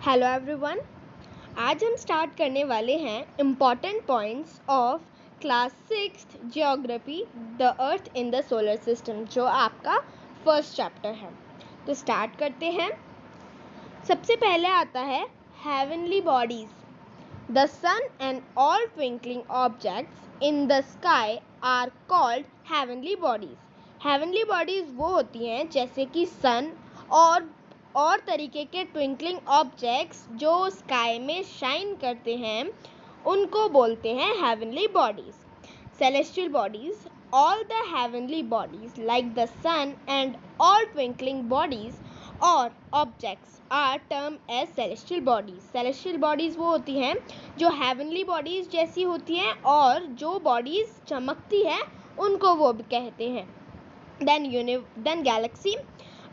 Hello everyone. आज हम start करने वाले हैं important points of class 6 geography the earth in the solar system, जो आपका फर्स्ट चैप्टर है। तो स्टार्ट करते हैं। सबसे पहले आता है heavenly bodies. The sun and all twinkling objects in the sky are called heavenly bodies. Heavenly bodies वो होती हैं जैसे कि सन और तरीके के ट्विंकलिंग ऑब्जेक्ट्स जो स्काई में शाइन करते हैं, उनको बोलते हैं heavenly bodies. Celestial bodies, all the heavenly bodies like the sun and all twinkling bodies और objects are term as celestial bodies. Celestial bodies वो होती हैं जो हेवनली बॉडीज जैसी होती हैं, और जो बॉडीज चमकती है उनको वो भी कहते हैं। Then galaxy,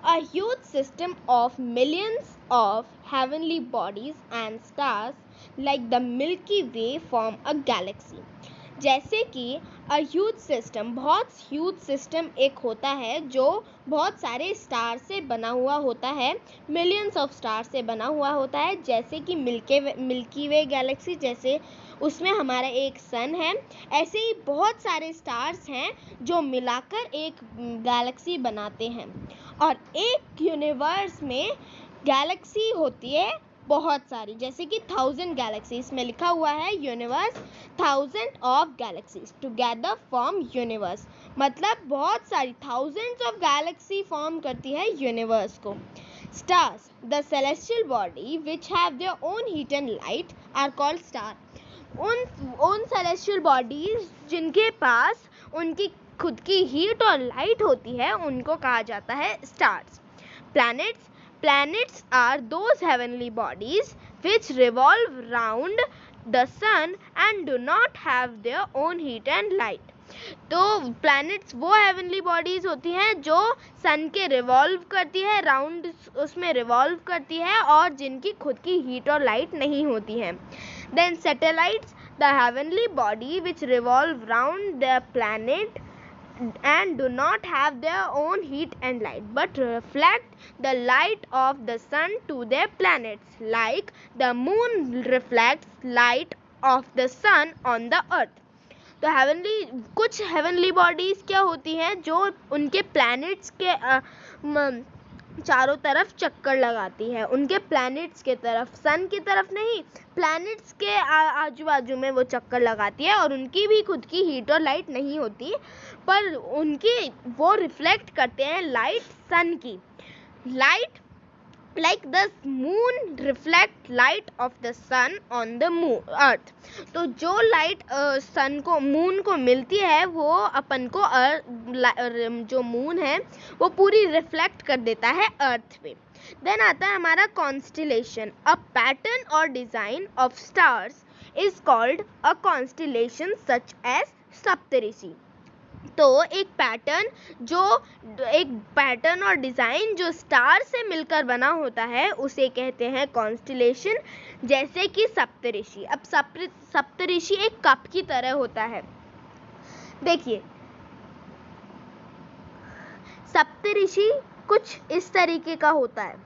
a huge system of millions of heavenly bodies and stars like the Milky Way form a galaxy. जैसे कि a huge system, बहुत ह्यूज सिस्टम एक होता है जो बहुत सारे स्टार से बना हुआ होता है, मिलियंस ऑफ स्टार से बना हुआ होता है। जैसे कि मिल्की वे गैलेक्सी, जैसे उसमें हमारा एक सन है, ऐसे ही बहुत सारे स्टार्स हैं जो मिलाकर एक गैलेक्सी बनाते हैं। और एक यूनिवर्स में गैलेक्सी होती है बहुत सारी, जैसे कि 1000 गैलेक्सीज में लिखा हुआ है universe 1000 of galaxies together form universe. मतलब बहुत सारी थाउजेंड्स ऑफ गैलेक्सी फॉर्म करती है यूनिवर्स को। Stars, the celestial body which have their own heat and light are called star. उन सेलेस्टियल बॉडीज जिनके पास उनकी खुद की हीट और लाइट होती है, उनको कहा जाता है stars. Planets are those heavenly bodies which revolve round the sun and do not have their own heat and light. तो planets वो heavenly bodies होती हैं जो सन के रिवॉल्व करती है, राउंड उसमें रिवॉल्व करती है, और जिनकी खुद की हीट और लाइट नहीं होती है। Then satellites, the heavenly body which revolve round the planet and do not have their own heat and light but reflect the light of the sun to their planets, like the moon reflects light of the sun on the earth. तो कुछ heavenly bodies क्या होती हैं जो उनके planets के चारों तरफ चक्कर लगाती है, उनके प्लैनेट्स के तरफ, सन की तरफ नहीं, प्लैनेट्स के आजू बाजू में वो चक्कर लगाती है, और उनकी भी खुद की हीट और लाइट नहीं होती, पर उनकी वो रिफ्लेक्ट करते हैं लाइट सन की। Light like the moon reflect light of the sun on the earth. तो जो लाइट सन को, मून को मिलती है, वो अपन को जो मून है वो पूरी रिफ्लेक्ट कर देता है अर्थ पे। देन आता है हमारा कॉन्स्टिलेशन। अ पैटर्न और design of stars is called a constellation such as Saptarishi. तो एक पैटर्न और डिज़ाइन जो स्टार से मिलकर बना होता है, उसे कहते हैं कॉन्स्टिलेशन, जैसे कि सप्तऋषि। अब सप्तऋषि एक कप की तरह होता है। देखिए, सप्तऋषि कुछ इस तरीके का होता है।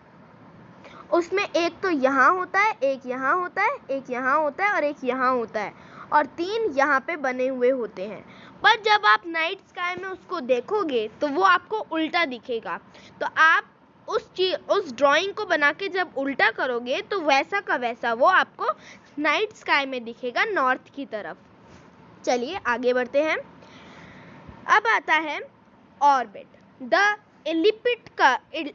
उसमें एक तो यहाँ होता है, एक यहाँ होता है, एक यहाँ होता है और एक यहाँ होता है, और 3 यहाँ पे बने हुए होते हैं। पर जब आप नाइट स्काई में उसको देखोगे तो वो आपको उल्टा दिखेगा। तो आप उस ड्राइंग को बना के जब उल्टा करोगे तो वैसा का वैसा वो आपको नाइट स्काई में दिखेगा, नॉर्थ की तरफ। चलिए आगे बढ़ते हैं। अब आता है orbit, the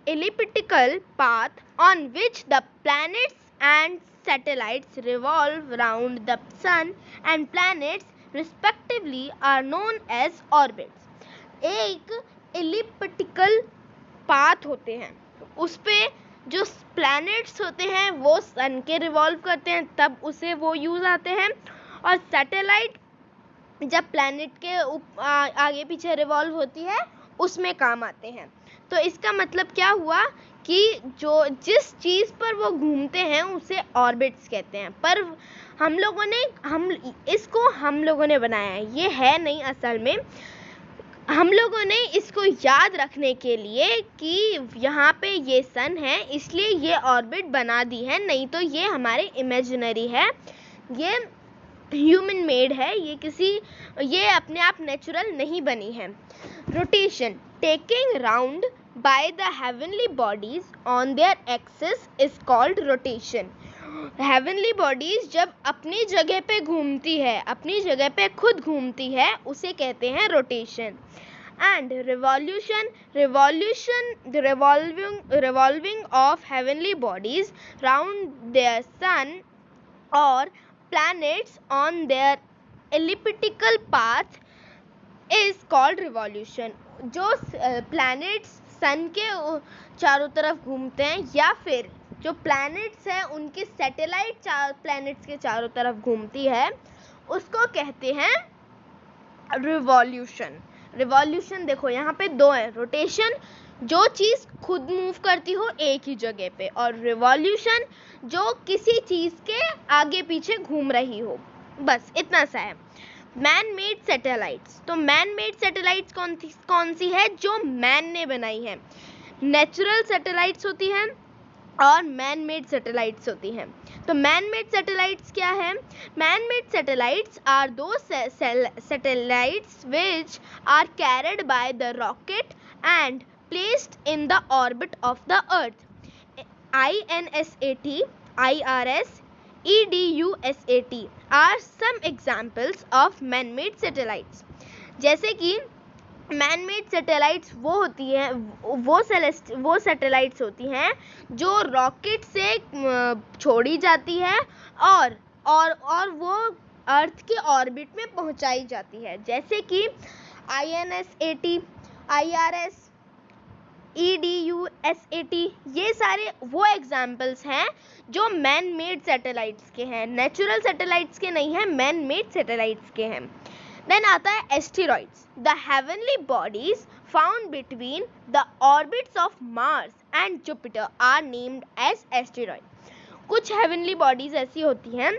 elliptical path on which the planets and satellites revolve round the sun and planets respectively are known as orbits. एक elliptical path होते हैं, उस पे जो planets होते हैं वो सन के रिवॉल्व करते हैं, तब उसे वो यूज आते हैं, और सैटेलाइट जब प्लैनेट के आगे पीछे रिवॉल्व होती है उसमें काम आते हैं। तो इसका मतलब क्या हुआ कि जिस चीज़ पर वो घूमते हैं उसे ऑर्बिट्स कहते हैं। पर हम लोगों ने बनाया है, ये है नहीं असल में। हम लोगों ने इसको याद रखने के लिए कि यहाँ पे ये सन है इसलिए ये ऑर्बिट बना दी है, नहीं तो ये हमारे इमेजिनरी है, ये ह्यूमन मेड है, ये अपने आप नेचुरल नहीं बनी है। Rotation, taking round by the heavenly bodies on their axis is called rotation. Heavenly bodies जब अपनी जगह पे घूमती है, अपनी जगह पे खुद घूमती है, उसे कहते हैं rotation. And revolution, the revolving of heavenly bodies round their sun or planets on their elliptical path is called revolution। जो planets सन के चारों तरफ घूमते हैं या फिर जो planets हैं उनके सैटेलाइट planets के चारों तरफ घूमती है, उसको कहते हैं रिवॉल्यूशन। रिवॉल्यूशन देखो यहाँ पे दो है, रोटेशन जो चीज़ खुद मूव करती हो एक ही जगह पे, और रिवॉल्यूशन जो किसी चीज़ के आगे पीछे घूम रही हो, बस इतना सा है। मैन मेड सैटेलाइट्स, तो मैन मेड सैटेलाइट्स कौन सी है? जो मैन ने बनाई है। नेचुरल सैटेलाइट्स होती हैं और मैन मेड सैटेलाइट्स होती हैं। तो मैन मेड सैटेलाइट्स क्या है? मैन मेड सैटेलाइट्स आर दो satellites which are carried by the rocket and placed in the orbit of the earth. INSAT, IRS, EDUSAT are some examples of man made satellites। जैसे कि man made satellites वो होती हैं, वो satellites होती हैं जो रॉकेट से छोड़ी जाती है और वो अर्थ के ऑर्बिट में पहुंचाई जाती है, जैसे कि INSAT, IRS, EDUSAT, ये सारे वो एग्जाम्पल्स हैं जो मैन मेड सैटेलाइट्स के हैं, नेचुरल सैटेलाइट्स के नहीं हैं, मैन मेड सैटेलाइट्स के हैं। देन आता है asteroids, the heavenly bodies found between the orbits of Mars and Jupiter are named as asteroid. कुछ हेवनली बॉडीज ऐसी होती हैं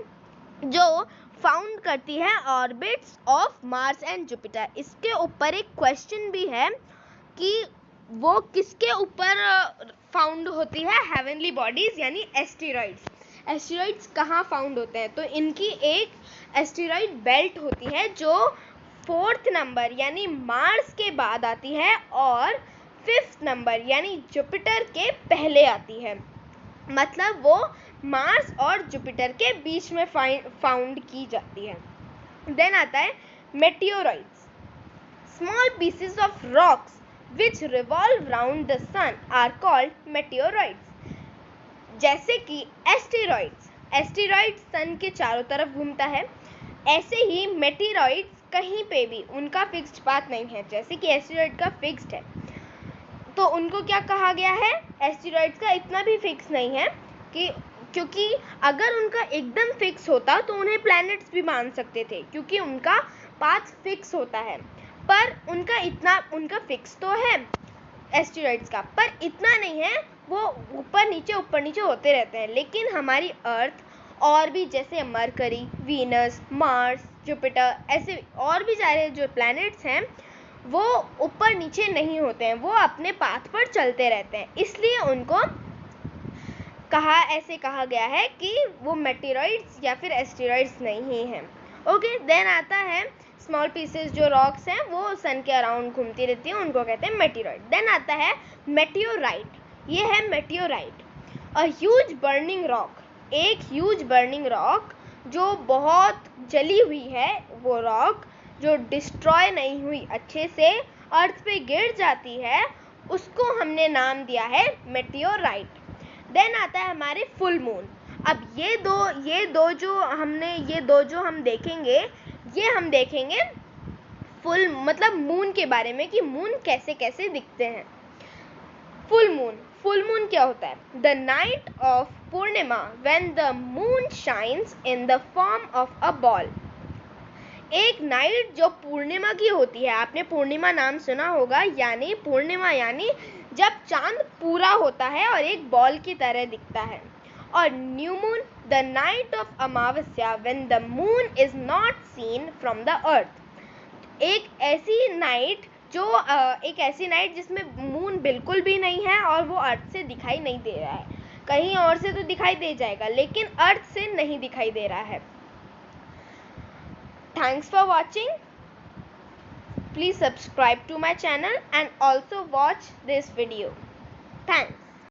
जो फाउंड करती हैं orbits of Mars and Jupiter. इसके ऊपर एक क्वेश्चन भी है कि वो किसके ऊपर फाउंड होती है हेवनली बॉडीज, यानी एस्टेरॉइड्स। एस्टेरॉइड्स कहाँ फाउंड होते हैं? तो इनकी एक एस्टेरॉइड बेल्ट होती है जो 4th नंबर यानी मार्स के बाद आती है और 5th नंबर यानी जुपिटर के पहले आती है, मतलब वो मार्स और जुपिटर के बीच में फाउंड की जाती है। देन आता है meteoroids, small pieces of rocks which revolve round the sun are called meteoroids। जैसे कि एस्टेरॉइड्स सन के चारों तरफ घूमता है, ऐसे ही मेटेरॉइड्स कहीं पे भी उनका फिक्स्ड पाथ नहीं है, जैसे कि एस्टेरॉइड का फिक्स्ड है, तो उनको क्या कहा गया है? एस्टेरॉइड्स का इतना भी फिक्स नहीं है कि, क्योंकि अगर उनका एकदम फिक्स होता तो उन्हें प्लैनेट्स भी मान सकते थे, क्योंकि उनका पाथ फिक्स होता है, पर उनका फिक्स तो है एस्टेरॉइड्स का, पर इतना नहीं है, वो ऊपर नीचे होते रहते हैं। लेकिन हमारी अर्थ और भी जैसे मरकरी, वीनस, मार्स, जुपिटर, ऐसे और भी सारे जो प्लैनेट्स हैं वो ऊपर नीचे नहीं होते हैं, वो अपने पाथ पर चलते रहते हैं, इसलिए उनको ऐसे कहा गया है कि वो मेटेरॉइड्स या फिर एस्टेरॉइड्स नहीं हैं। ओके, देन आता है स्मॉल पीसेस जो रॉक्स हैं वो सन के अराउंड घूमती रहती हैं, उनको कहते हैं मेटेरॉइड। देन आता है मेटियोराइट, ये है मेटियोराइट, अ ह्यूज बर्निंग रॉक, एक ह्यूज बर्निंग रॉक जो बहुत जली हुई है, वो रॉक जो डिस्ट्रॉय नहीं हुई अच्छे से अर्थ पे गिर जाती है, उसको हमने नाम दिया है मेटियोराइट। देन आता है हमारे फुल मून। अब ये दो जो हम देखेंगे, ये हम देखेंगे फुल मतलब मून के बारे में कि मून कैसे कैसे दिखते हैं। फुल मून क्या होता है? The night of Purnima when the moon shines in the form of a ball. एक नाइट जो पूर्णिमा की होती है, आपने पूर्णिमा नाम सुना होगा, यानी पूर्णिमा यानी जब चांद पूरा होता है और एक बॉल की तरह दिखता है। और new moon, the night of amavasya when the moon is not seen from the earth. एक ऐसी नाइट जो एक ऐसी नाइट जिसमें मून बिल्कुल भी नहीं है और वो अर्थ से दिखाई नहीं दे रहा है। कहीं और से तो दिखाई दे जाएगा लेकिन अर्थ से नहीं दिखाई दे रहा है। Thanks for watching. Please subscribe to my channel and also watch this video. Thanks.